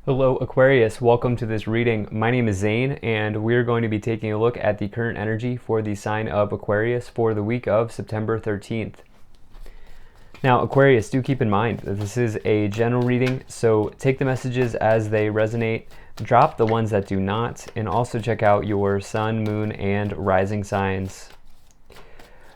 Hello Aquarius, welcome to this reading. My name is Zane and we're going to be taking a look at the current energy for the sign of Aquarius for the week of September 13th. Now Aquarius, do keep in mind that this is a general reading, so take the messages as they resonate, drop the ones that do not, and also check out your sun, moon, and rising signs.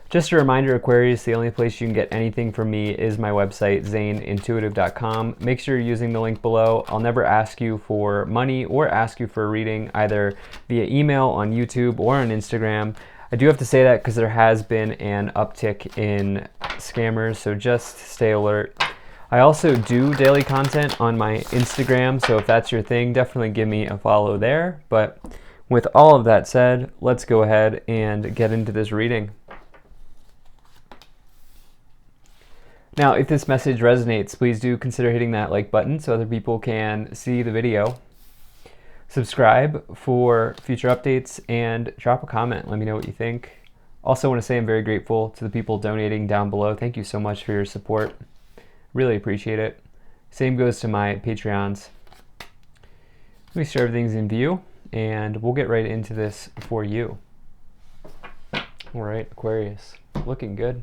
Just a reminder, Aquarius, the only place you can get anything from me is my website, zaneintuitive.com. Make sure you're using the link below. I'll never ask you for money or ask you for a reading, either via email, on YouTube, or on Instagram. I do have to say that because there has been an uptick in scammers, so just stay alert. I also do daily content on my Instagram, so if that's your thing, definitely give me a follow there. But with all of that said, let's go ahead and get into this reading. Now, if this message resonates, please do consider hitting that like button so other people can see the video. Subscribe for future updates and drop a comment. Let me know what you think. Also want to say I'm very grateful to the people donating down below. Thank you so much for your support. Really appreciate it. Same goes to my Patreons. Let me share everything's in view and we'll get right into this for you. All right, Aquarius, looking good.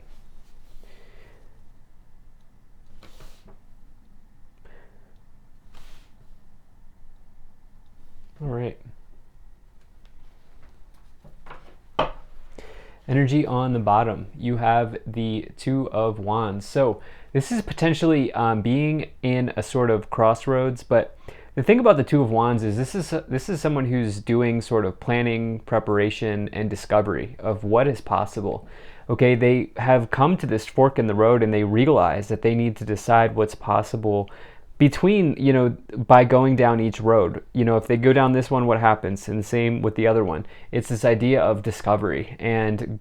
All right. Energy on the bottom, you have the Two of Wands. So this is potentially being in a sort of crossroads, but the thing about the Two of Wands is this is someone who's doing sort of planning, preparation, and discovery of what is possible. Okay, they have come to this fork in the road and they realize that they need to decide what's possible between, by going down each road. If they go down this one, what happens? And the same with the other one. It's this idea of discovery. And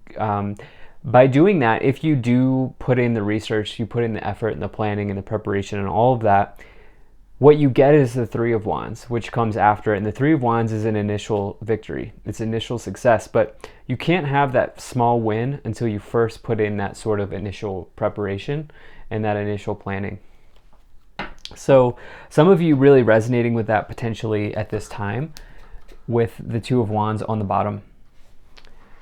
by doing that, if you do put in the research, you put in the effort and the planning and the preparation and all of that, what you get is the Three of Wands, which comes after it. And the Three of Wands is an initial victory. It's initial success. But you can't have that small win until you first put in that sort of initial preparation and that initial planning. So some of you really resonating with that potentially at this time with the Two of Wands on the bottom.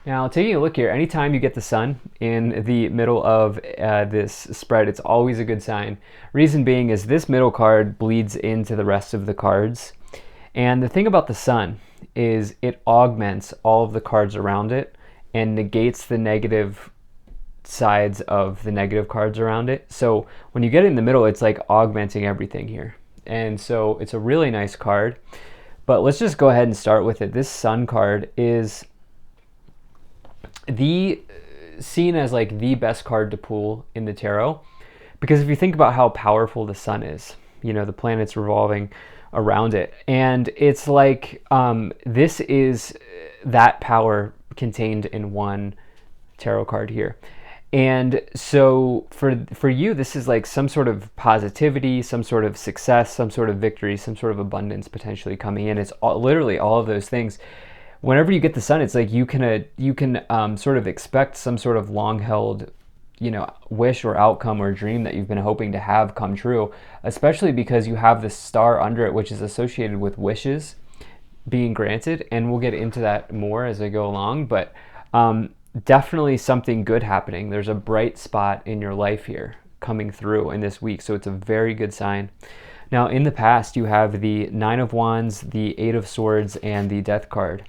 Now, taking a look here, anytime you get the sun in the middle of this spread, it's always a good sign. Reason being is this middle card bleeds into the rest of the cards. And the thing about the sun is it augments all of the cards around it and negates the negative sides of the negative cards around it. So when you get it in the middle, it's like augmenting everything here. And so it's a really nice card. But let's just go ahead and start with it. This Sun card is seen as like the best card to pull in the tarot, because if you think about how powerful the sun is, the planets revolving around it, and it's like this is that power contained in one tarot card here. And so for you, this is like some sort of positivity, some sort of success, some sort of victory, some sort of abundance potentially coming in. It's literally all of those things. Whenever you get the sun, it's like you can sort of expect some sort of long-held, wish or outcome or dream that you've been hoping to have come true, especially because you have this star under it, which is associated with wishes being granted. And we'll get into that more as I go along, but definitely something good happening. There's a bright spot in your life here coming through in this week, so it's a very good sign. Now, in the past, you have the Nine of Wands, the Eight of Swords, and the Death card.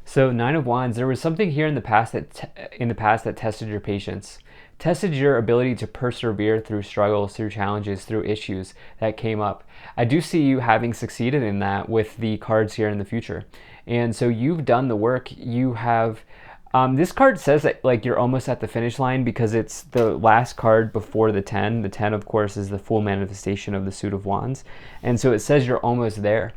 So Nine of Wands, there was something here in the past that tested your patience, tested your ability to persevere through struggles, through challenges, through issues that came up. I do see you having succeeded in that with the cards here in the future. And so you've done the work. You have this card says that like you're almost at the finish line because it's the last card before the 10. The 10, of course, is the full manifestation of the Suit of Wands. And so it says you're almost there.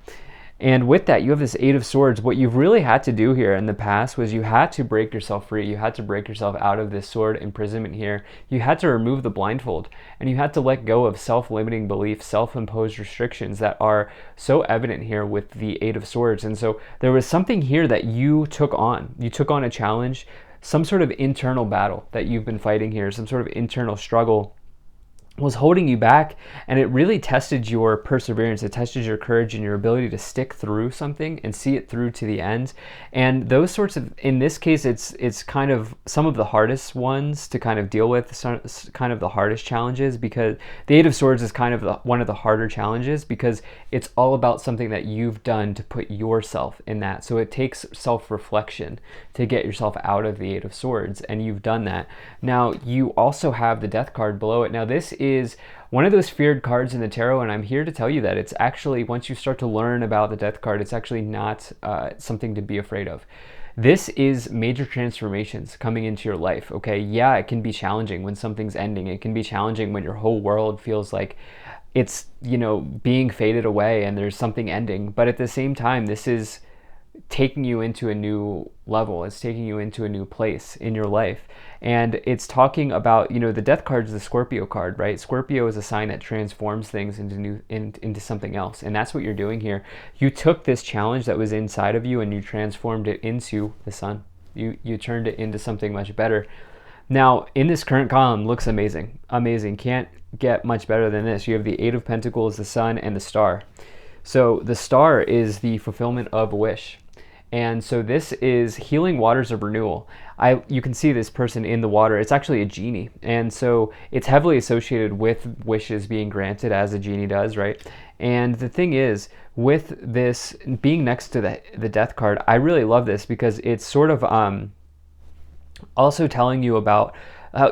And with that, you have this Eight of Swords. What you've really had to do here in the past was you had to break yourself free. You had to break yourself out of this sword imprisonment here. You had to remove the blindfold, and you had to let go of self-limiting beliefs, self-imposed restrictions that are so evident here with the Eight of Swords. And so there was something here that you took on. You took on a challenge, some sort of internal battle that you've been fighting here, some sort of internal struggle was holding you back, and it really tested your perseverance. It tested your courage and your ability to stick through something and see it through to the end. And those sorts of, in this case, it's kind of some of the hardest ones to kind of deal with, kind of the hardest challenges, because the Eight of Swords is kind of one of the harder challenges, because it's all about something that you've done to put yourself in that. So it takes self-reflection to get yourself out of the Eight of Swords, and you've done that. Now you also have the Death card below it. Now this is one of those feared cards in the tarot, and I'm here to tell you that it's actually, once you start to learn about the Death card, it's actually not something to be afraid of. This is major transformations coming into your life, okay? Yeah, it can be challenging when something's ending. It can be challenging when your whole world feels like it's, you know, being faded away and there's something ending. But at the same time, this is taking you into a new level. It's taking you into a new place in your life. And it's talking about, you know, the Death card is the Scorpio card, right? Scorpio is a sign that transforms things into something else. And that's what you're doing here. You took this challenge that was inside of you and you transformed it into the sun. You turned it into something much better. Now, in this current column, looks amazing. Amazing. Can't get much better than this. You have the Eight of Pentacles, the Sun, and the Star. So the Star is the fulfillment of a wish. And so this is healing waters of renewal. You can see this person in the water. It's actually a genie. And so it's heavily associated with wishes being granted, as a genie does, right? And the thing is, with this being next to the Death card, I really love this because it's sort of also telling you about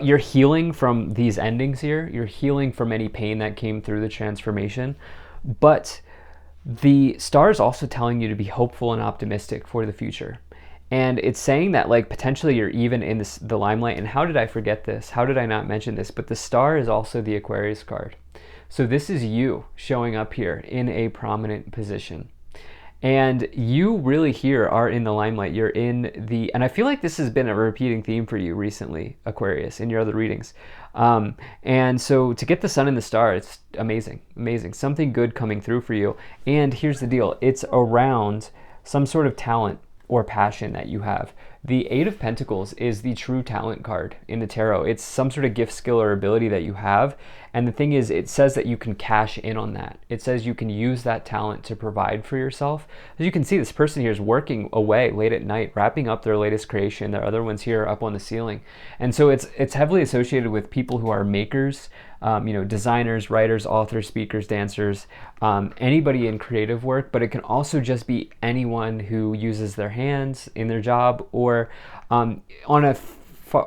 you're healing from these endings here. You're healing from any pain that came through the transformation. But the Star is also telling you to be hopeful and optimistic for the future. And it's saying that, like, potentially you're even in the limelight. And how did I forget this? How did I not mention this? But the Star is also the Aquarius card. So this is you showing up here in a prominent position. And you really here are in the limelight. You're in the, and I feel like this has been a repeating theme for you recently, Aquarius, in your other readings. And so to get the Sun and the Star, it's amazing, amazing. Something good coming through for you. And here's the deal. It's around some sort of talent or passion that you have. The Eight of Pentacles is the true talent card in the tarot. It's some sort of gift, skill, or ability that you have. And the thing is, it says that you can cash in on that. It says you can use that talent to provide for yourself. As you can see, this person here is working away late at night, wrapping up their latest creation. Their other ones here are up on the ceiling. And so it's heavily associated with people who are makers, you know, designers, writers, authors, speakers, dancers, anybody in creative work. But it can also just be anyone who uses their hands in their job, or on a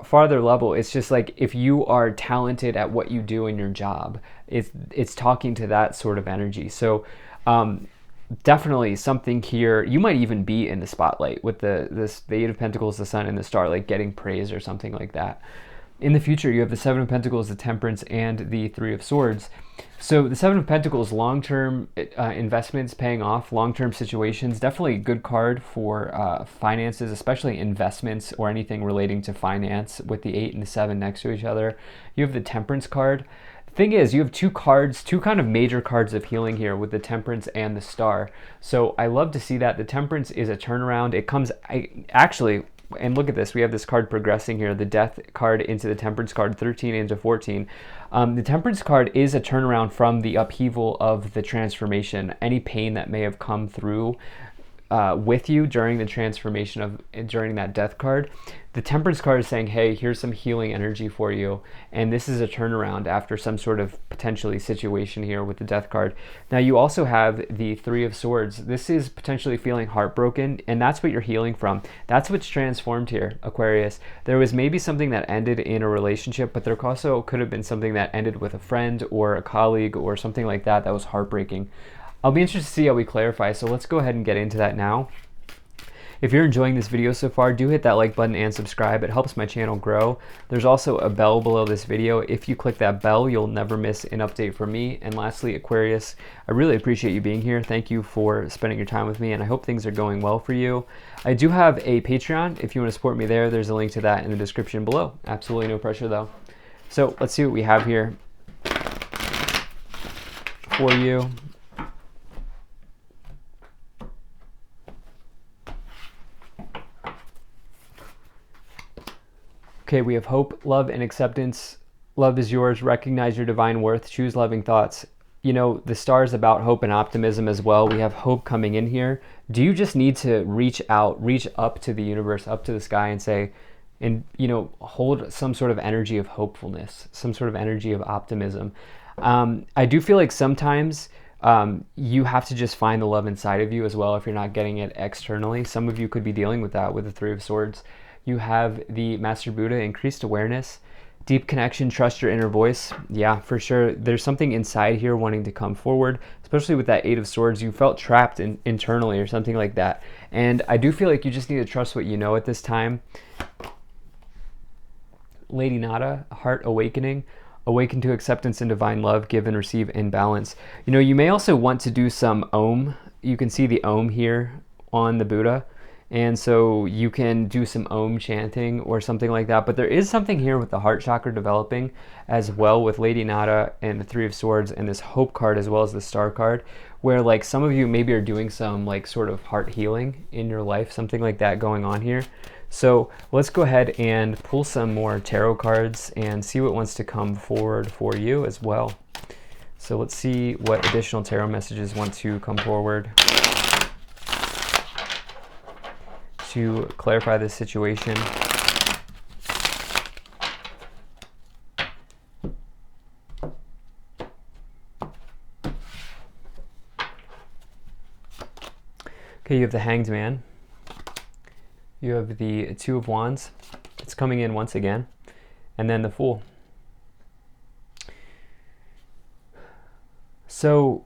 farther level, it's just like if you are talented at what you do in your job, it's talking to that sort of energy. So definitely something here. You might even be in the spotlight with the Eight of Pentacles, the Sun, and the Star, like getting praise or something like that. In the future, you have the Seven of Pentacles, the Temperance, and the Three of Swords. So the Seven of Pentacles, long-term investments paying off, long-term situations, definitely a good card for finances, especially investments or anything relating to finance, with the 8 and the 7 next to each other. You have the Temperance card. The thing is, you have two cards, two kind of major cards of healing here with the Temperance and the Star. So I love to see that. The Temperance is a turnaround. It comes, actually, and look at this, we have this card progressing here, the Death card into the Temperance card, 13 into 14. The Temperance card is a turnaround from the upheaval of the transformation, any pain that may have come through with you during the transformation during that Death card. The Temperance card is saying, hey, here's some healing energy for you, and this is a turnaround after some sort of potentially situation here with the Death card. Now you also have the Three of Swords. This is potentially feeling heartbroken, and that's what you're healing from. That's what's transformed here, Aquarius. There was maybe something that ended in a relationship, but there also could have been something that ended with a friend or a colleague or something like that that was heartbreaking. I'll be interested to see how we clarify, so let's go ahead and get into that now. If you're enjoying this video so far, do hit that like button and subscribe. It helps my channel grow. There's also a bell below this video. If you click that bell, you'll never miss an update from me. And lastly, Aquarius, I really appreciate you being here. Thank you for spending your time with me, and I hope things are going well for you. I do have a Patreon. If you want to support me there, there's a link to that in the description below. Absolutely no pressure though. So let's see what we have here for you. Okay, we have hope, love, and acceptance. Love is yours. Recognize your divine worth. Choose loving thoughts. You know, the star is about hope and optimism as well. We have hope coming in here. Do you just need to reach out, reach up to the universe, up to the sky, and say, and, you know, hold some sort of energy of hopefulness, some sort of energy of optimism. I do feel like sometimes you have to just find the love inside of you as well if you're not getting it externally. Some of you could be dealing with that with the Three of Swords. You have the Master Buddha, increased awareness, deep connection, trust your inner voice. Yeah, for sure. There's something inside here wanting to come forward, especially with that Eight of Swords. You felt trapped internally or something like that. And I do feel like you just need to trust what you know at this time. Lady Nada, heart awakening. Awaken to acceptance and divine love, give and receive in balance. You know, you may also want to do some Om. You can see the Om here on the Buddha. And so you can do some Om chanting or something like that. But there is something here with the heart chakra developing as well with Lady Nada and the Three of Swords and this Hope card as well as the Star card, where like some of you maybe are doing some like sort of heart healing in your life, something like that going on here. So let's go ahead and pull some more tarot cards and see what wants to come forward for you as well. So let's see what additional tarot messages want to come forward to clarify this situation. Okay, you have the Hanged Man. You have the Two of Wands. It's coming in once again. And then the Fool. So,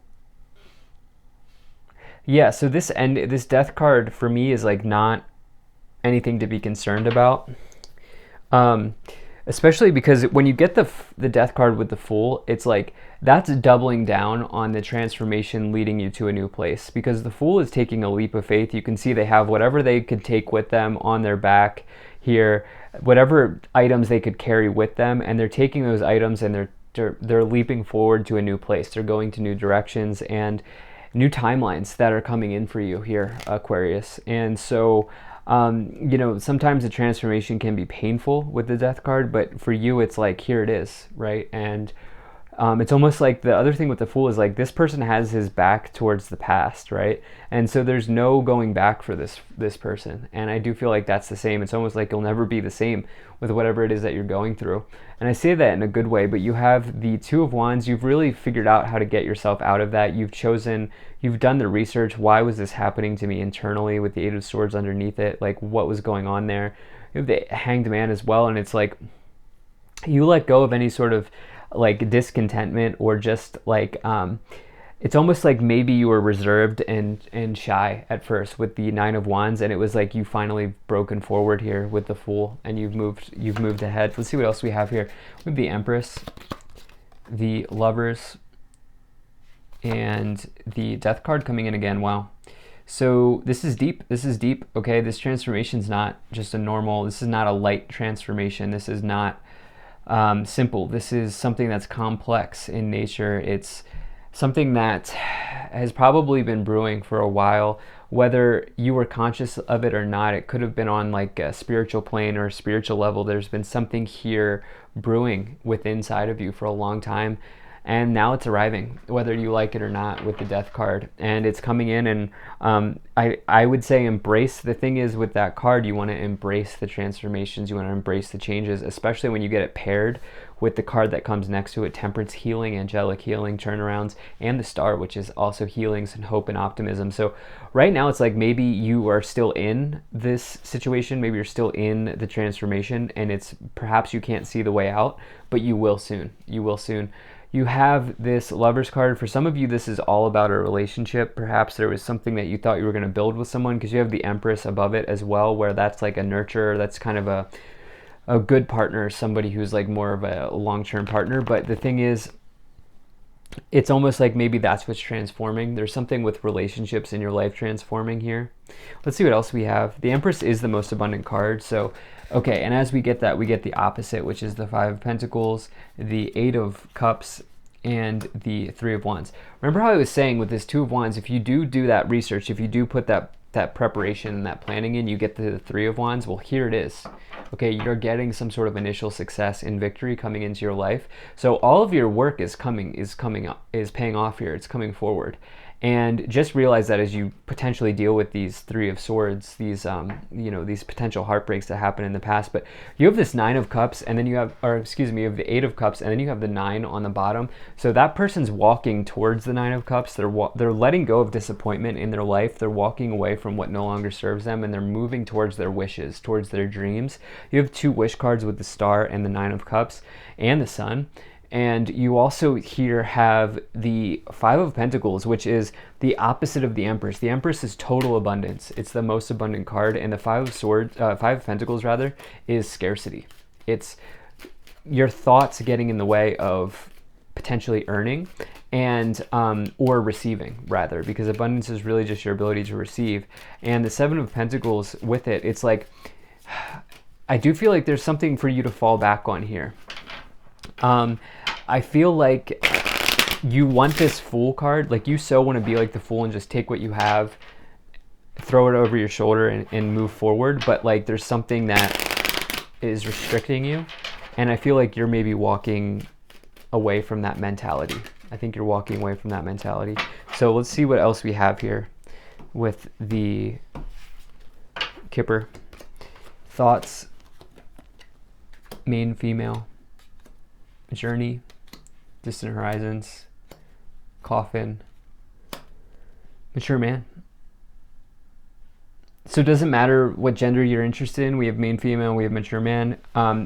yeah, so this Death card for me is like not anything to be concerned about. Especially because when you get the Death card with the Fool, it's like that's doubling down on the transformation leading you to a new place, because the Fool is taking a leap of faith. You can see they have whatever they could take with them on their back here, whatever items they could carry with them, and they're taking those items and they're leaping forward to a new place. They're going to new directions and new timelines that are coming in for you here, Aquarius. And so you know, sometimes the transformation can be painful with the Death card, but for you, it's like, here it is, right? And it's almost like the other thing with the Fool is like this person has his back towards the past, right? And so there's no going back for this person. And I do feel like that's the same. It's almost like you'll never be the same with whatever it is that you're going through. And I say that in a good way, but you have the Two of Wands. You've really figured out how to get yourself out of that. You've done the research. Why was this happening to me internally with the Eight of Swords underneath it? Like, what was going on there? You have the Hanged Man as well, and it's like you let go of any sort of like discontentment or just like it's almost like maybe you were reserved and shy at first with the Nine of Wands, and it was like you finally broken forward here with the Fool and you've moved ahead. Let's see what else we have here. We have the Empress, the Lovers, and the Death card coming in again. Wow. So this is deep. Okay, this transformation's not just this is not a light transformation. This is not simple. This is something that's complex in nature. It's something that has probably been brewing for a while, whether you were conscious of it or not. It could have been on like a spiritual plane or a spiritual level. There's been something here brewing within inside of you for a long time, and now it's arriving, whether you like it or not, with the Death card. And it's coming in, and I would say embrace. The thing is, with that card, you want to embrace the transformations, you want to embrace the changes, especially when you get it paired with the card that comes next to it, Temperance, healing, angelic healing, turnarounds, and the Star, which is also healings and hope and optimism. So right now it's like maybe you are still in this situation, maybe you're still in the transformation, and it's perhaps you can't see the way out, but you will soon. You have this Lovers card. For some of you, this is all about a relationship. Perhaps there was something that you thought you were going to build with someone, because you have the Empress above it as well, where that's like a nurturer. That's kind of a good partner, somebody who's like more of a long-term partner. But the thing is, it's almost like maybe that's what's transforming. There's something with relationships in your life transforming here. Let's see what else we have. The Empress is the most abundant card. So, okay, and as we get that, we get the opposite, which is the Five of Pentacles, the Eight of Cups, and the Three of Wands. Remember how I was saying with this Two of Wands, if you do that research, if you do put that that preparation and that planning in, you get to the Three of Wands. Well, here it is. Okay, you're getting some sort of initial success in victory coming into your life. So all of your work is paying off here. It's coming forward. And just realize that as you potentially deal with these Three of Swords, these these potential heartbreaks that happen in the past. But you have this Nine of Cups, and then you have the Eight of Cups, and then you have the Nine on the bottom. So that person's walking towards the Nine of Cups. They're letting go of disappointment in their life. They're walking away from what no longer serves them, and they're moving towards their wishes, towards their dreams. You have 2 wish cards with the Star and the Nine of Cups and the Sun. And you also here have the Five of Pentacles, which is the opposite of the Empress. The Empress is total abundance. It's the most abundant card. And the Five of Pentacles, rather, is scarcity. It's your thoughts getting in the way of potentially earning and or receiving, rather, because abundance is really just your ability to receive. And the Seven of Pentacles with it, it's like, I do feel like there's something for you to fall back on here. I feel like you want this Fool card. Like, you so want to be like the Fool and just take what you have, throw it over your shoulder and move forward. But like, there's something that is restricting you. And I feel like you're maybe walking away from that mentality. I think you're walking away from that mentality. So let's see what else we have here with the Kipper. Thoughts, main female, journey, distant horizons, coffin, mature man. So it doesn't matter what gender you're interested in. We have main female, we have mature man.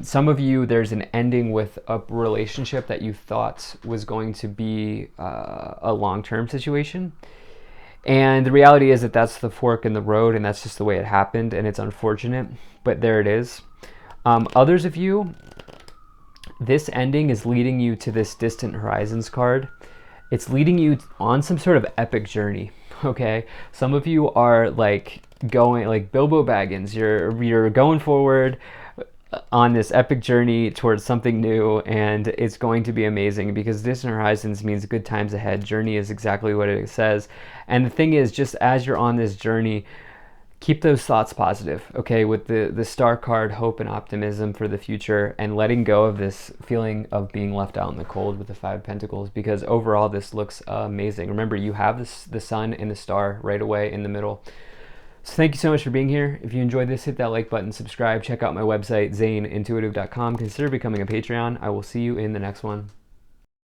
Some of you, there's an ending with a relationship that you thought was going to be a long-term situation. And the reality is that that's the fork in the road, and that's just the way it happened, and it's unfortunate, but there it is. Others of you, this ending is leading you to this distant horizons card. It's leading you on some sort of epic journey, okay? Some of you are like going like Bilbo Baggins. You're going forward on this epic journey towards something new, and it's going to be amazing because distant horizons means good times ahead. Journey is exactly what it says. And the thing is, just as you're on this journey, keep those thoughts positive, okay, with the Star card, hope and optimism for the future, and letting go of this feeling of being left out in the cold with the Five of Pentacles, because overall this looks amazing. Remember, you have the Sun and the Star right away in the middle. So thank you so much for being here. If you enjoyed this, hit that like button, subscribe, check out my website, zaneintuitive.com. Consider becoming a Patreon. I will see you in the next one.